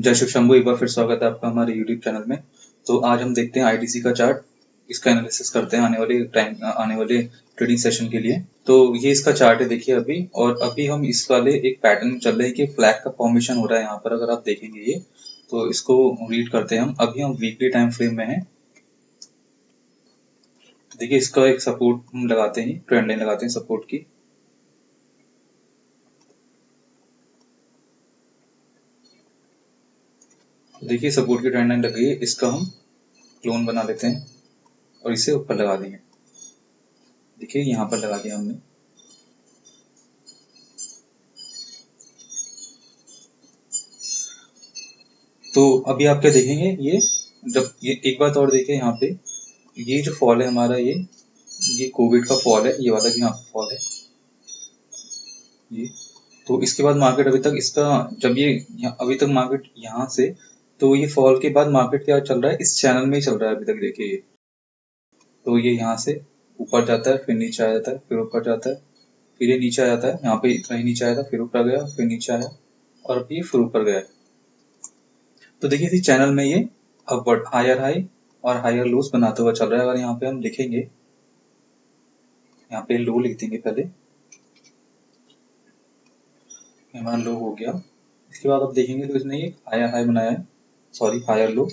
जय शिव शंभू। एक बार फिर स्वागत है आपका हमारे यूट्यूब चैनल में। तो आज हम देखते हैं आईटीसी का चार्ट, इसका एनालिसिस करते हैं आने वाले ट्रेडिंग सेशन के लिए। तो ये इसका चार्ट है, देखिए अभी। और अभी हम इस वाले एक पैटर्न चल रहे हैं कि फ्लैग का फॉर्मेशन हो रहा है यहाँ पर। अगर आप देखेंगे ये, तो इसको रीड करते हैं हम। अभी हम वीकली टाइम फ्रेम में हैं। देखिए इसका एक सपोर्ट हम लगाते हैं, ट्रेंड लाइन लगाते हैं सपोर्ट की। देखिए सपोर्ट की ट्रेंड लाइन लग गई है, इसका हम क्लोन बना लेते हैं और इसे ऊपर लगा देंगे। देखिए यहाँ पर लगा दिया हमने। तो अभी आप क्या देखेंगे, ये जब ये एक बात और देखिए यहाँ पे, ये जो फॉल है हमारा, ये कोविड का फॉल है, ये वाला भी यहाँ पे फॉल है ये। तो इसके बाद मार्केट अभी तक इसका, जब ये अभी तक मार्केट यहाँ से, तो ये फॉल के बाद मार्केट क्या चल रहा है, इस चैनल में ही चल रहा है अभी तक। देखिए ये, तो ये यहाँ से ऊपर जाता है, फिर नीचे आ जाता है, फिर ऊपर जाता है, फिर ये नीचे आ जाता है। यहाँ पे इतना ही नीचे आया था, फिर ऊपर गया, फिर नीचे आया और अभी फिर ऊपर गया। तो देखिए इसी चैनल में ये अपवर्ड हायर हाई और हायर लोस बनाते हुआ चल रहा है। अगर यहाँ पे हम लिखेंगे, यहाँ पे लो लिख देंगे पहले, हमारा लो हो गया। इसके बाद आप देखेंगे तो इसने ये हायर हाई बनाया है, सॉरी हायर लो।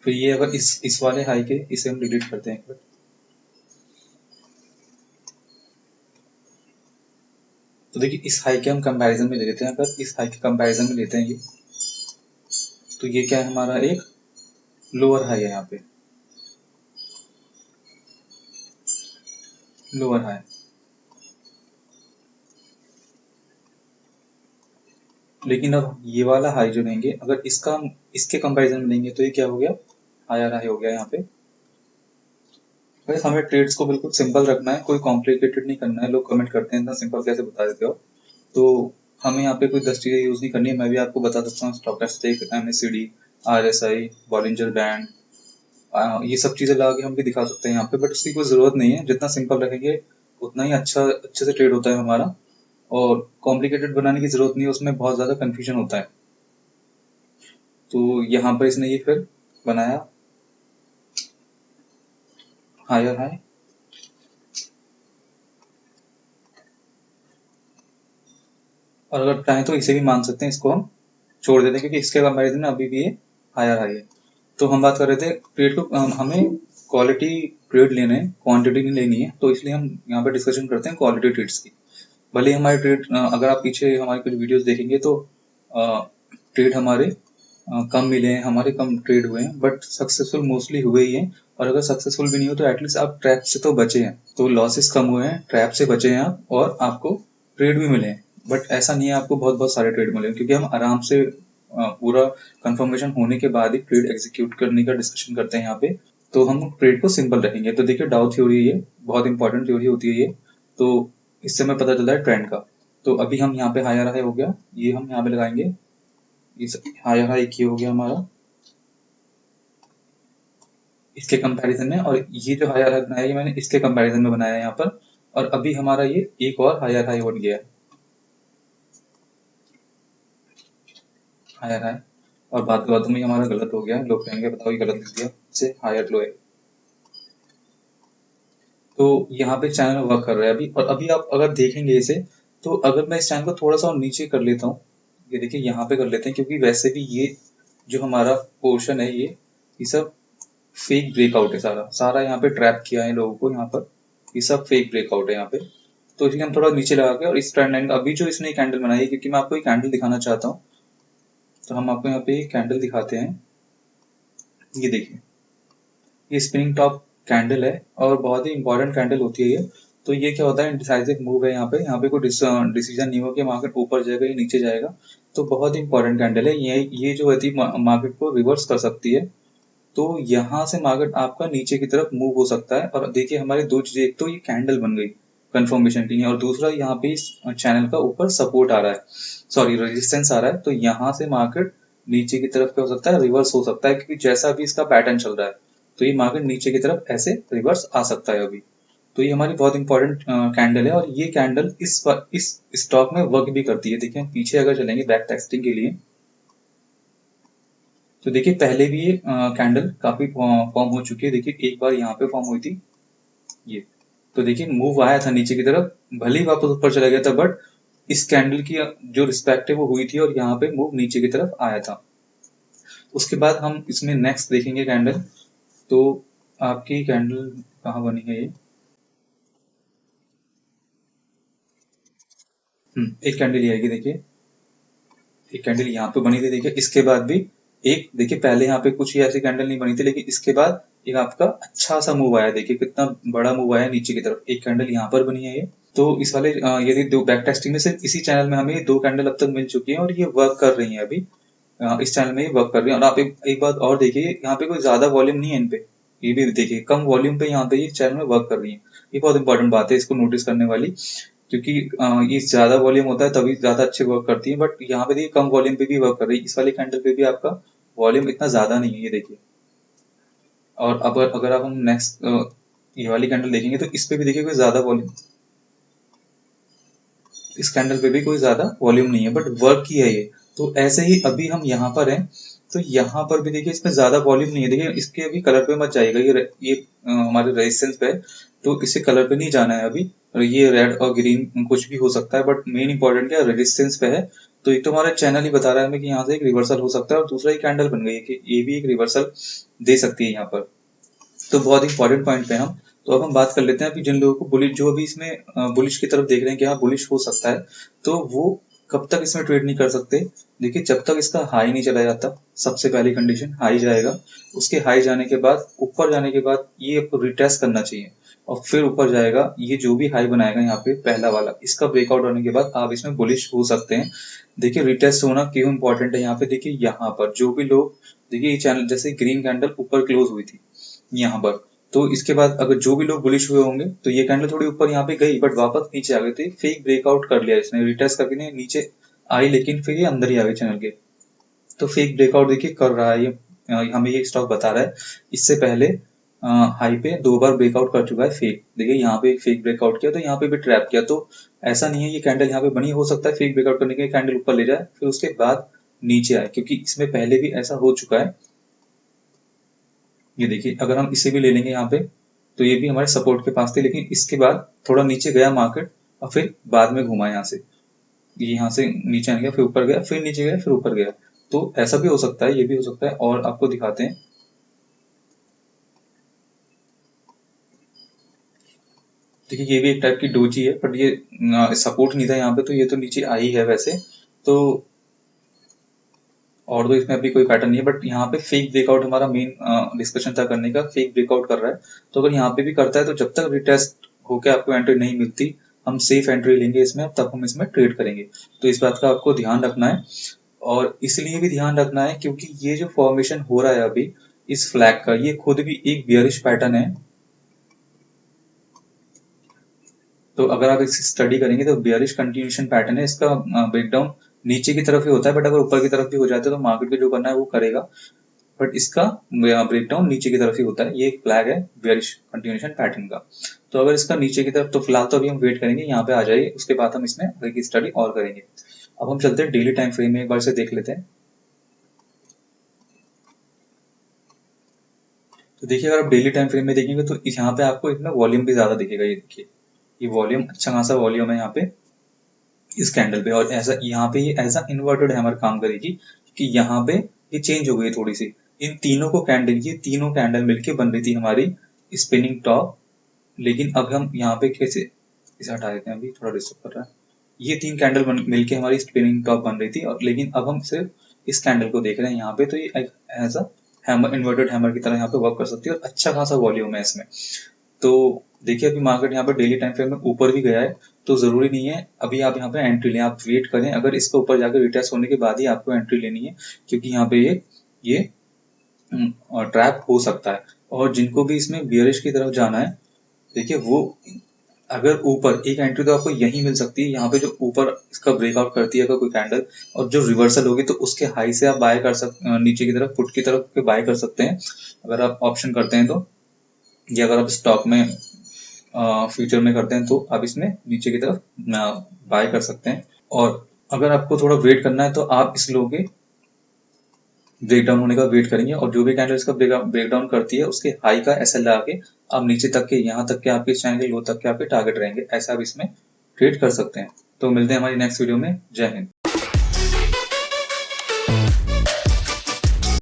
फिर ये अगर इस वाले हाई के, इसे हम डिलीट करते हैं। तो देखिए इस हाई के हम कंपैरिजन में ले लेते हैं। अगर इस हाई के कंपैरिजन में लेते हैं ये, तो ये क्या है, हमारा एक लोअर हाई है, यहाँ पे लोअर हाई। लेकिन अब ये वाला हाई जो लेंगे, अगर इसके कंपैरिजन में लेंगे, तो ये क्या हो गया, हायर हाई हो गया यहाँ पे। बस हमें ट्रेड्स को बिल्कुल सिंपल रखना है, कोई कॉम्प्लिकेटेड नहीं करना है। लोग कमेंट करते हैं इतना सिंपल कैसे बता देते हो, तो हमें यहाँ पे कोई 10 चीजें यूज नहीं करनी है। मैं भी आपको बता सकता हूँ, stochastic, MACD, RSI, Bollinger band, ये सब चीजें ला के हम भी दिखा सकते हैं यहाँ पे, बट उसकी कोई जरूरत नहीं है। जितना सिंपल रखेंगे उतना ही अच्छे से ट्रेड होता है हमारा, और कॉम्प्लिकेटेड बनाने की जरूरत नहीं है, उसमें बहुत ज्यादा कंफ्यूजन होता है। तो यहाँ पर इसने ये फिर बनाया हायर हाई, और अगर चाहें तो इसे भी मान सकते हैं, इसको हम छोड़ देते हैं क्योंकि इसके कंपैरिजन में अभी भी ये हायर हाई है। तो हम बात कर रहे थे ट्रेड को, हमें क्वालिटी ट्रेड लेने हैं, क्वांटिटी नहीं लेनी है। तो इसलिए हम यहाँ पे डिस्कशन करते हैं क्वालिटी ट्रेड्स की। भले हमारे ट्रेड, अगर आप पीछे हमारे कुछ वीडियोस देखेंगे तो ट्रेड हमारे कम मिले हैं, हमारे कम ट्रेड हुए हैं, बट सक्सेसफुल मोस्टली हुए ही हैं। और अगर सक्सेसफुल भी नहीं हो तो एटलीस्ट आप ट्रैप से तो बचे हैं, तो लॉसेस कम हुए हैं, ट्रैप से बचे हैं आप, और आपको ट्रेड भी मिले हैं। बट ऐसा नहीं है आपको बहुत बहुत सारे ट्रेड मिले, क्योंकि हम आराम से पूरा कंफर्मेशन होने के बाद ही ट्रेड एग्जीक्यूट करने का डिस्कशन करते हैं यहाँ पे। तो हम ट्रेड को सिंपल रखेंगे। तो देखिए डाउ थ्योरी, ये बहुत इंपॉर्टेंट थ्योरी होती है ये। तो इससे हमें पता चलता है ट्रेंड का। तो अभी हम यहाँ पे हायर हाई हो गया, ये हम यहाँ पे लगाएंगे, इस हायर हाई की हो गया हमारा इसके कंपैरिजन में, और ये जो हायर हाई बनाया ये मैंने इसके कंपैरिजन में बनाया है यहाँ पर। और अभी हमारा ये एक और हायर हाई बन गया है, हायर हाई। और बाद में हमारा गलत हो गया, लोग कहेंगे बताओ ये गलत लिख दिया, इसे हायर लो है। तो यहाँ पे चैनल वर्क कर रहा है अभी। और अभी आप अगर देखेंगे इसे, तो अगर मैं इस चैनल को थोड़ा सा और नीचे कर लेता हूँ, ये देखिए यहाँ पे कर लेते हैं, क्योंकि वैसे भी ये जो हमारा पोर्शन है, ये सब फेक ब्रेकआउट है। सारा सारा यहाँ पे ट्रैप किया है लोगों को यहाँ पर, ये सब फेक ब्रेकआउट है यहाँ पे। तो इसलिए हम थोड़ा नीचे लगा के, और इस ट्रेंड लाइन का अभी जो इसने कैंडल बनाई है, क्योंकि मैं आपको एक कैंडल दिखाना चाहता हूँ, तो हम आपको यहाँ पे एक कैंडल दिखाते हैं। ये देखिए, ये स्पिनिंग टॉप कैंडल है और बहुत ही इंपॉर्टेंट कैंडल होती है ये। तो ये क्या होता है, इंडिसाइसिव मूव है यहाँ पे कोई डिसीजन नहीं हो कि मार्केट ऊपर जाएगा या नीचे जाएगा। तो बहुत ही इंपॉर्टेंट कैंडल है ये जो है मार्केट को रिवर्स कर सकती है। तो यहाँ से मार्केट आपका नीचे की तरफ मूव हो सकता है। और देखिए हमारी दो चीजें, एक तो ये कैंडल बन गई कंफर्मेशन के लिए, और दूसरा यहाँ पे इस चैनल का ऊपर सपोर्ट आ रहा है, सॉरी रेजिस्टेंस आ रहा है। तो यहाँ से मार्केट नीचे की तरफ क्या हो सकता है, रिवर्स हो सकता है, क्योंकि जैसा भी इसका पैटर्न चल रहा है तो ये मार्केट नीचे की तरफ ऐसे रिवर्स आ सकता है अभी। तो ये हमारी बहुत इंपॉर्टेंट कैंडल है, और ये कैंडल इस स्टॉक में वर्क भी करती है। देखिए हम पीछे अगर चलेंगे बैक टेस्टिंग के लिए, तो देखिए पहले भी ये कैंडल काफी फॉर्म हो चुकी है। देखिए एक बार यहाँ पे फॉर्म हुई थी ये, तो देखिए मूव आया था नीचे की तरफ, भले ही वापस ऊपर चला गया था, बट इस कैंडल की जो रिस्पेक्ट है वो हुई थी और यहाँ पे मूव नीचे की तरफ आया था। उसके बाद हम इसमें नेक्स्ट देखेंगे कैंडल। तो आपकी कैंडल कहाँ बनी है ये, एक कैंडल ये आएगी। देखिए एक कैंडल यहाँ पे बनी थी, देखिए इसके बाद भी एक, देखिए पहले यहाँ पे कुछ ही ऐसी कैंडल नहीं बनी थी, लेकिन इसके बाद एक आपका अच्छा सा मूव आया। देखिए कितना बड़ा मूव आया नीचे की तरफ, एक कैंडल यहाँ पर बनी है ये। तो इस वाले यदि दो बैक टेस्टिंग में सिर्फ इसी चैनल में हमें दो कैंडल अब तक मिल चुकी है और ये वर्क कर रही है अभी। इस चैनल में ये वर्क कर रही है। और आप एक बात और देखिए, यहाँ पे कोई ज्यादा वॉल्यूम नहीं है इन पे, ये भी देखिए कम वॉल्यूम पे यहाँ पे ये चैनल में वर्क कर रही है। ये बहुत इंपॉर्टेंट बात है इसको नोटिस करने वाली, क्योंकि ये ज्यादा वॉल्यूम होता है तभी ज्यादा अच्छे वर्क करती है, बट यहाँ पे देखिए कम वॉल्यूम पे भी वर्क कर रही है। इस वाले कैंडल पे भी आपका वॉल्यूम इतना ज्यादा नहीं है, ये देखिए। और अब अगर आप हम नेक्स्ट ये वाली कैंडल देखेंगे तो इस पे भी देखिए कोई ज्यादा वॉल्यूम, इस कैंडल पे भी कोई ज्यादा वॉल्यूम नहीं है, बट वर्क की है ये। तो ऐसे ही अभी हम यहाँ पर हैं, तो यहाँ पर भी देखिए इसमें ज्यादा वॉल्यूम नहीं है। देखिए इसके अभी कलर पे मत जाइएगा, ये हमारे रेजिस्टेंस पे है, तो इसे कलर पे नहीं जाना है अभी। और ये रेड और ग्रीन कुछ भी हो सकता है, बट मेन इंपॉर्टेंट क्या रेजिस्टेंस पे है। तो एक तो हमारा चैनल ही बता रहा है हमें कि यहाँ से एक रिवर्सल हो सकता है, और दूसरा ही कैंडल बन गई है कि ये भी एक रिवर्सल दे सकती है यहाँ पर। तो बहुत इंपॉर्टेंट पॉइंट पे हम। तो अब हम बात कर लेते हैं कि जिन लोगों को बुलिश, जो अभी इसमें बुलिश की तरफ देख रहे हैं कि हाँ बुलिश हो सकता है, तो वो कब तक इसमें ट्रेड नहीं कर सकते। देखिए जब तक इसका हाई नहीं चला जाता, सबसे पहली कंडीशन हाई जाएगा, उसके हाई जाने के बाद ऊपर जाने के बाद ये आपको रिटेस्ट करना चाहिए, और फिर ऊपर जाएगा। ये जो भी हाई बनाएगा यहाँ पे पहला वाला, इसका ब्रेकआउट होने के बाद आप इसमें बुलिश हो सकते हैं। देखिए रिटेस्ट होना क्यों इंपॉर्टेंट है यहाँ पे, देखिए यहाँ पर जो भी लोग, देखिए ये चैनल जैसे ग्रीन कैंडल ऊपर क्लोज हुई थी यहाँ पर, तो इसके बाद अगर जो भी लोग बुलिश हुए होंगे तो ये कैंडल थोड़ी ऊपर यहाँ पे गई, बट वापस नीचे आ गई थी, फेक ब्रेकआउट कर लिया इसने, रिटेस्ट करके ने नीचे आई, लेकिन फिर ये अंदर ही आ गई चैनल के। तो फेक ब्रेकआउट देखिए कर रहा है ये, हमें ये स्टॉक बता रहा है। इससे पहले हाई पे दो बार ब्रेकआउट कर चुका है फेक, देखिए यहाँ पे एक फेक ब्रेकआउट किया तो यहाँ पे भी ट्रैप किया। तो ऐसा नहीं है ये कैंडल यहाँ पे बनी, हो सकता है फेक ब्रेकआउट करने के कैंडल ऊपर ले जाए फिर उसके बाद नीचे आए, क्योंकि इसमें पहले भी ऐसा हो चुका है। ये देखिए अगर हम इसे भी ले लेंगे यहाँ पे, तो ये भी हमारे सपोर्ट के पास थे, लेकिन इसके बाद थोड़ा नीचे गया मार्केट और फिर बाद में घुमा यहाँ से, ये यहाँ से नीचे आ गया, फिर ऊपर गया, फिर नीचे गया, फिर ऊपर गया। तो ऐसा भी हो सकता है, ये भी हो सकता है। और आपको दिखाते हैं, देखिए ये भी एक टाइप की डोजी है, बट ये सपोर्ट नहीं था यहाँ पे, तो ये तो नीचे आई है वैसे तो। और तो इसमें अभी कोई पैटर्न नहीं है, बट यहाँ पे फेक ब्रेकआउट हमारा मेन डिस्कशन था करने का, फेक ब्रेकआउट कर रहा है। तो अगर यहाँ पे भी करता है तो जब तक रिटेस्ट होके आपको एंट्री नहीं मिलती, हम सेफ एंट्री लेंगे इसमें, तब हम इसमें ट्रेड करेंगे। तो इस बात का आपको ध्यान रखना है, और इसलिए भी ध्यान रखना है क्योंकि ये जो फॉर्मेशन हो रहा है अभी इस फ्लैग का, ये खुद भी एक बियरिश पैटर्न है। तो अगर आप इसकी स्टडी करेंगे तो बियरिश कंटिन्यूशन पैटर्न है इसका। ब्रेकडाउन नीचे की तरफ ही होता है, बट अगर ऊपर की तरफ भी हो जाता है तो मार्केट को जो करना है वो करेगा, बट इसका ब्रेकडाउन नीचे की तरफ ही होता है। ये एक फ्लैग है बेयरिश कंटिन्यूएशन पैटर्न का। तो अगर इसका नीचे की तरफ, तो फिलहाल तो अभी हम वेट करेंगे यहाँ पे आ जाइए, उसके बाद हम इसमें आगे की स्टडी और करेंगे। अब हम चलते हैं डेली टाइम फ्रेम में, एक बार से देख लेते हैं। तो देखिए अगर आप डेली टाइम फ्रेम में देखेंगे तो यहाँ पे आपको एक ना वॉल्यूम भी ज्यादा दिखेगा। ये देखिए ये वॉल्यूम, अच्छा खासा वॉल्यूम है यहाँ पे इस कैंडल पे, और ऐसा यहाँ पे ये ऐसा इन्वर्टेड हैमर काम करेगी कि यहाँ पे ये चेंज हो गई थोड़ी सी। इन तीनों को कैंडल, ये तीनों कैंडल मिलके बन रही थी हमारी स्पिनिंग टॉप, लेकिन अब हम यहाँ पे कैसे, इसे हटा देते हैं, अभी थोड़ा डिस्टर्ब कर रहा है। ये तीन कैंडल मिलके हमारी स्पिनिंग टॉप बन रही थी, और लेकिन अब हम सिर्फ इस कैंडल को देख रहे हैं यहाँ पे। तो ये as a hammer, inverted hammer की तरह यहाँ पे वर्क कर सकती है, और अच्छा खासा वॉल्यूम है इसमें। तो देखिए अभी मार्केट यहाँ पर डेली टाइम फ्रेम में ऊपर भी गया है, तो जरूरी नहीं है अभी आप यहाँ पे एंट्री लें, आप वेट करें। अगर इसके ऊपर जाकर रिटेस्ट होने के बाद ही आपको एंट्री लेनी है, क्योंकि यहाँ पे ये ट्रैप हो सकता है। और जिनको भी इसमें बियरिश की तरफ जाना है, देखिए वो अगर ऊपर एक एंट्री तो आपको यही मिल सकती है, यहाँ पे जो ऊपर इसका ब्रेकआउट करती है अगर कोई कैंडल, और जो रिवर्सल होगी तो उसके हाई से आप बाय कर सकते, नीचे की तरफ पुट की तरफ के बाय कर सकते हैं अगर आप ऑप्शन करते हैं तो, या अगर आप स्टॉक में फ्यूचर में करते हैं तो आप इसमें नीचे की तरफ बाय कर सकते हैं। और अगर आपको थोड़ा वेट करना है तो आप इस लो के ब्रेक डाउन होने का वेट करेंगे, और जो भी कैंडल इसका ब्रेक डाउन करती है उसके हाई का एसएल लगा के आप नीचे तक के, यहाँ तक के आपके चैनल के लो तक के आपके टारगेट रहेंगे, ऐसा आप इसमें ट्रेड कर सकते हैं। तो मिलते हैं हमारी नेक्स्ट वीडियो में। जय हिंद।